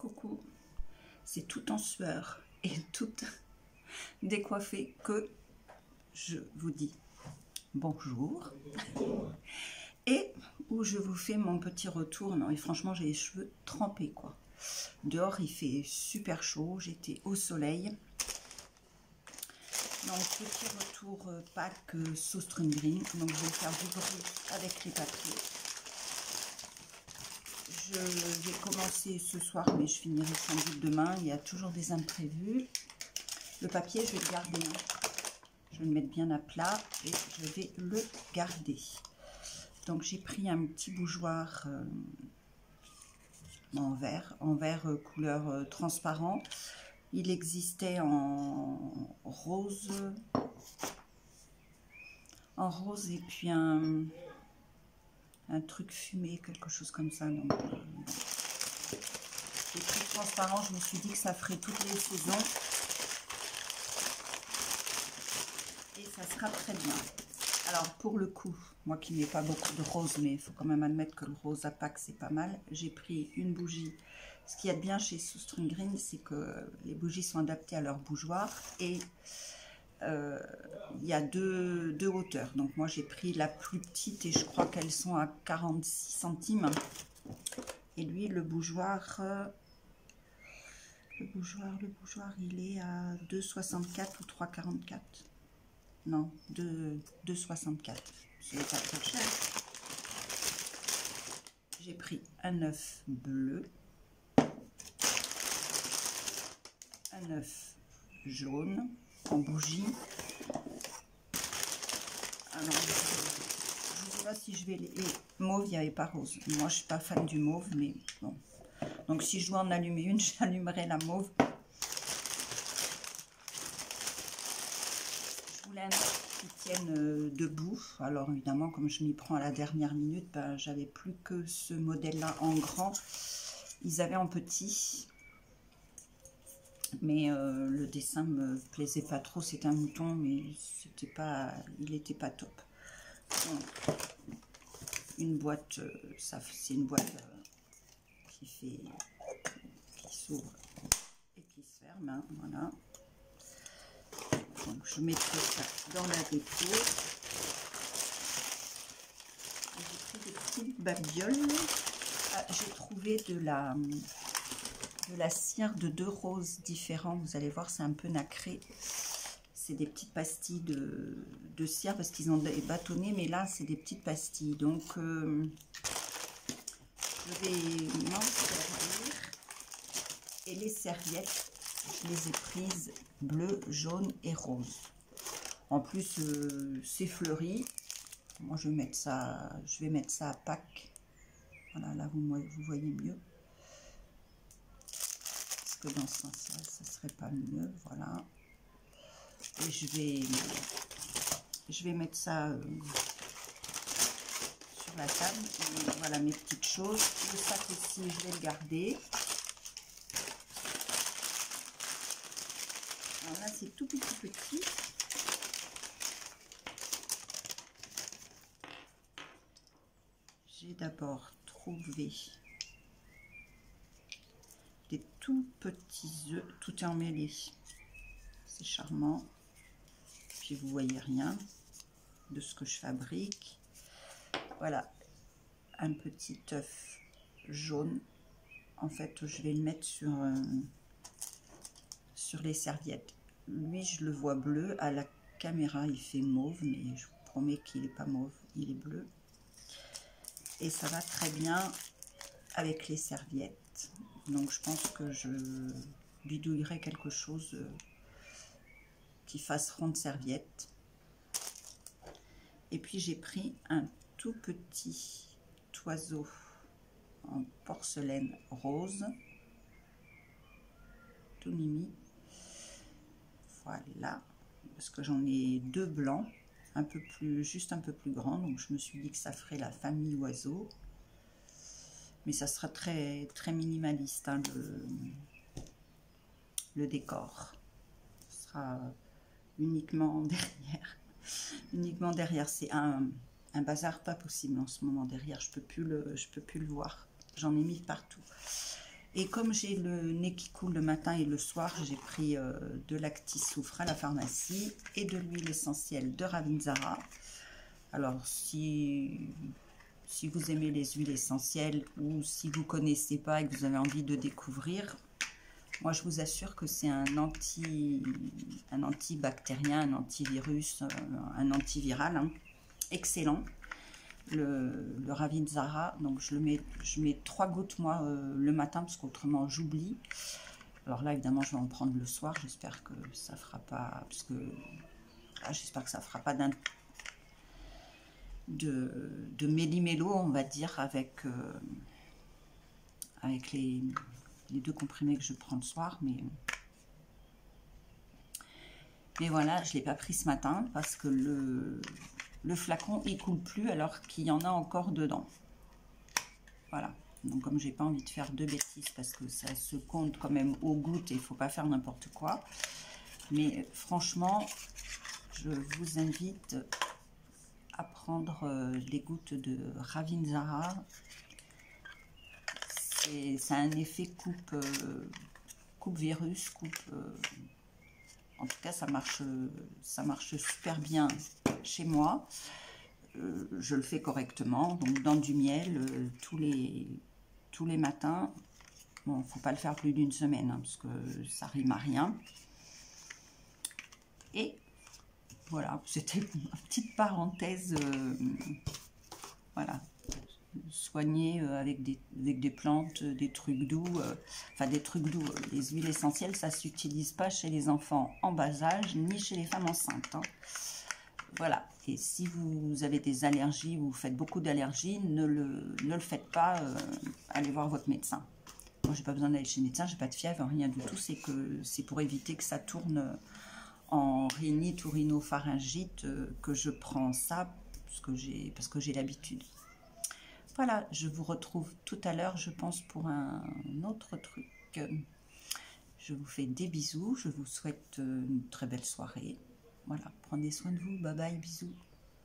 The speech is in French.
coucou, c'est tout en sueur et toute décoiffée que je vous dis bonjour et où je vous fais mon petit retour. Non, et franchement j'ai les cheveux trempés quoi. Dehors il fait super chaud, j'étais au soleil. Donc petit retour Pâques sauce string green. Donc je vais faire du bruit avec les papiers. Je vais commencer ce soir, mais je finirai sans doute demain. Il y a toujours des imprévus. Le papier, je vais le garder. Je vais le mettre bien à plat et je vais le garder. Donc, j'ai pris un petit bougeoir en verre couleur transparent. Il existait en rose et puis un truc fumé, quelque chose comme ça. Donc, les trucs transparents, je me suis dit que ça ferait toutes les saisons et ça sera très bien. Alors pour le coup, moi qui n'ai pas beaucoup de rose, mais il faut quand même admettre que le rose à Pâques c'est pas mal, j'ai pris une bougie. Ce qu'il y a de bien chez Sauce String Green, c'est que les bougies sont adaptées à leur bougeoir et il y a deux hauteurs. Donc moi j'ai pris la plus petite et je crois qu'elles sont à 46 centimes. Et lui le bougeoir il est à 2,64 ou 3,44. Non, 2,64. C'est pas très cher. J'ai pris un œuf bleu, un œuf jaune en bougie. Alors, je ne sais pas si je vais les... Mauve, il n'y avait pas rose. Moi, je suis pas fan du mauve, mais bon. Donc, si je dois en allumer une, j'allumerai la mauve. Je voulais un œuf qui tienne debout. Alors, évidemment, comme je m'y prends à la dernière minute, ben, j'avais plus que ce modèle-là en grand. Ils avaient en petit. Mais le dessin me plaisait pas trop, c'était un mouton, mais c'était pas, il était pas top. Donc, une boîte, c'est une boîte qui s'ouvre et qui se ferme, hein, voilà. Donc je mettrai ça dans la déco. J'ai pris des petites babioles. Ah, j'ai trouvé de la cire de 2 roses différents. Vous allez voir, c'est un peu nacré. C'est des petites pastilles de cire parce qu'ils ont des bâtonnets, mais là, c'est des petites pastilles. Donc, je vais m'en servir. Et les serviettes, je les ai prises bleu, jaune et rose. En plus, c'est fleuri. Moi, je vais mettre ça à Pâques. Voilà, là, vous voyez mieux. Que dans ce sens-là, ça serait pas mieux, voilà. Et je vais mettre ça sur la table. Et voilà mes petites choses. Le sac aussi, je vais le garder. Alors là, c'est tout petit. J'ai d'abord trouvé des tout petits œufs, tout est emmêlé, c'est charmant. Puis vous voyez rien de ce que je fabrique. Voilà, un petit œuf jaune. En fait, je vais le mettre sur les serviettes. Lui, je le vois bleu. À la caméra, il fait mauve, mais je vous promets qu'il n'est pas mauve, il est bleu. Et ça va très bien avec les serviettes. Donc je pense que je bidouillerai quelque chose qui fasse ronde serviette. Et puis j'ai pris un tout petit oiseau en porcelaine rose, tout mimi. Voilà, parce que j'en ai 2 blancs, juste un peu plus grands. Donc je me suis dit que ça ferait la famille oiseau. Mais ça sera très, très minimaliste, hein, le décor. Ce sera uniquement derrière. Uniquement derrière. C'est un bazar pas possible en ce moment derrière. Je peux plus le voir. J'en ai mis partout. Et comme j'ai le nez qui coule le matin et le soir, j'ai pris de l'acti-soufre à la pharmacie et de l'huile essentielle de Ravinzara. Alors, si vous aimez les huiles essentielles ou si vous ne connaissez pas et que vous avez envie de découvrir, moi je vous assure que c'est un antibactérien, un antivirus, un antiviral, hein, excellent. Le Ravinzara, donc je mets 3 gouttes moi le matin parce qu'autrement j'oublie. Alors là évidemment je vais en prendre le soir, j'espère que ça fera pas, parce que j'espère que ça fera pas de méli-mélo, on va dire, avec les 2 comprimés que je prends le soir, mais voilà, je ne l'ai pas pris ce matin parce que le flacon il coule plus alors qu'il y en a encore dedans. Voilà, donc comme j'ai pas envie de faire de bêtises parce que ça se compte quand même aux gouttes et il faut pas faire n'importe quoi, mais franchement je vous invite à prendre les gouttes de Ravinzara. Ça a un effet coupe virus, en tout cas ça marche super bien chez moi. Je le fais correctement, donc dans du miel tous les matins. Bon, faut pas le faire plus d'une semaine hein, parce que ça rime à rien. Et voilà, c'était une petite parenthèse. Voilà, soigner avec des plantes, des trucs doux, enfin des trucs doux. Les huiles essentielles, ça s'utilise pas chez les enfants en bas âge, ni chez les femmes enceintes. Hein. Voilà, et si vous avez des allergies, vous faites beaucoup d'allergies, ne le faites pas, allez voir votre médecin. Moi, j'ai pas besoin d'aller chez le médecin, j'ai pas de fièvre, rien du tout, c'est pour éviter que ça tourne en rhinite ou rhinopharyngite que je prends ça, parce que j'ai l'habitude. Voilà, je vous retrouve tout à l'heure, je pense, pour un autre truc. Je vous fais des bisous, je vous souhaite une très belle soirée. Voilà, prenez soin de vous, bye bye, bisous.